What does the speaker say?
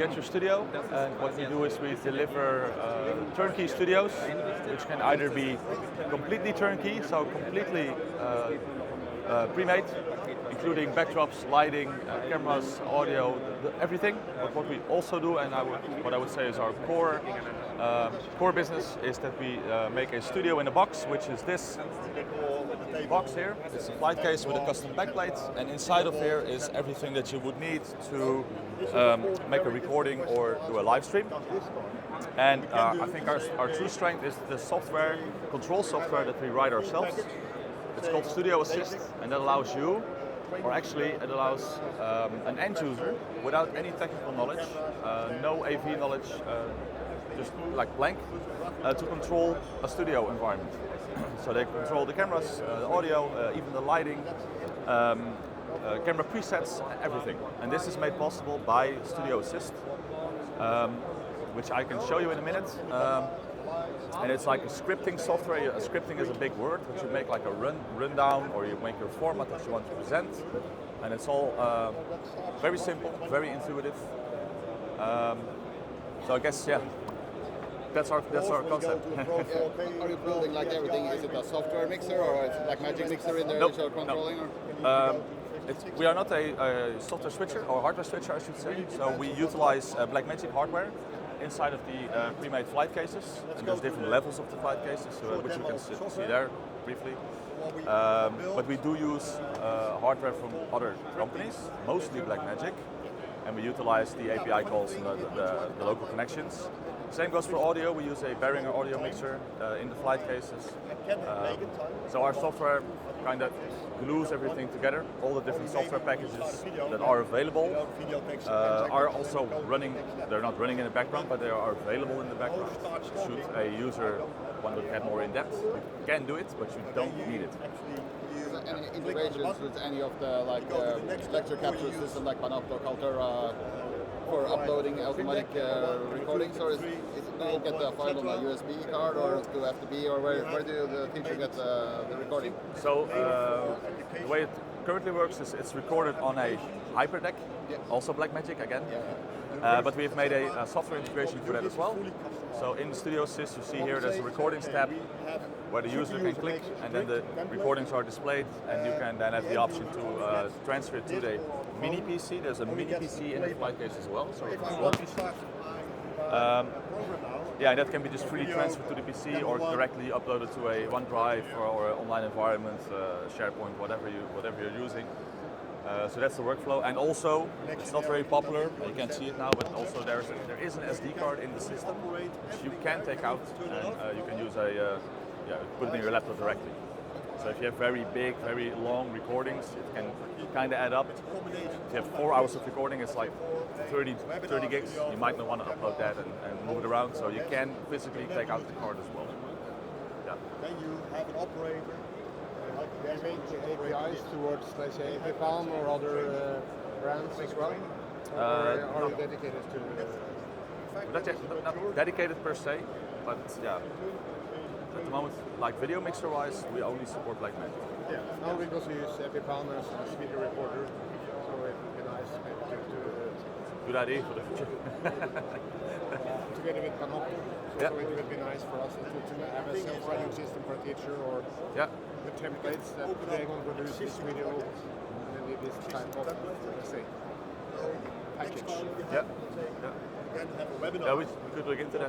GetyourStudio, and what we do is we deliver turnkey studios, which can either be completely turnkey, so completely pre-made, including backdrops, lighting, cameras, audio, everything. But what we also do, and what I would say is our core business, is that we make a studio in a box, which is this box here. It's a flight case with a custom backplate, and inside of here is everything that you would need to make a recording or do a live stream. And I think our true strength is the software, control software that we write ourselves. It's called Studio Assist, and that allows you, or actually it allows an end user without any technical knowledge, no AV knowledge, just like blank, to control a studio environment. So they control the cameras, the audio, even the lighting, camera presets, everything. And this is made possible by Studio Assist, which I can show you in a minute. And it's like a scripting software. Scripting is a big word, but you make like a rundown, or you make your format that you want to present. And it's all very simple, very intuitive. So I guess, yeah, that's our concept. Are you building like everything? Is it a software mixer or is it Blackmagic mixer in there that you're controlling? No. We are not a software switcher or hardware switcher, I should say. So we utilize Blackmagic hardware inside of the pre-made flight cases, and there's different levels of the flight cases, which you can see there briefly. But we do use hardware from other companies, mostly Blackmagic, and we utilize the API calls and the local connections. Same goes for audio. We use a Behringer audio mixer in the flight cases. So our software kind of glues everything together. All the different software packages that are available are also running. They're not running in the background, but they are available in the background. Should a user want to get more in depth, you can do it, but you don't need it. Any integrations with any of the lecture capture system like Panopto, Kaltura for uploading automatic recordings, or do you get the file on a USB card or to FTP, or where do the teacher get the recording? So the way it currently works is it's recorded on a HyperDeck, also Blackmagic again. But we've made a software integration for that as well. So in Studio Assist, you see here there's a recordings tab where the user can click, and then the recordings are displayed, and you can then have the option to transfer it to the mini PC. There's a mini PC in the flight case as well, so it's one PC. Yeah, that can be just freely transferred to the PC or directly uploaded to a OneDrive or online environment, SharePoint, whatever you're using. So that's the workflow, and also it's not very popular. You can't see it now, but also there is an SD card in the system which you can take out, and you can use put it in your laptop directly. So if you have very big, very long recordings, it can kind of add up. If you have 4 hours of recording, it's like 30 gigs. You might not want to upload that and move it around, so you can physically take out the card as well. Yeah. Then you have an operator. They make APIs towards, let's say, Palm or other brands as well? Or are you dedicated to? Not dedicated per se, but yeah. At the moment, like video mixer-wise, we only support Blackmagic. Yeah, no, because we use Palm as a video recorder, so it would be nice maybe to good idea for the future. Together with Panopto, so it would be nice for us to have a self-writing system for a teacher, or the templates that they want to produce this video, and then this type of, let's say, package. Yeah, we could look into that.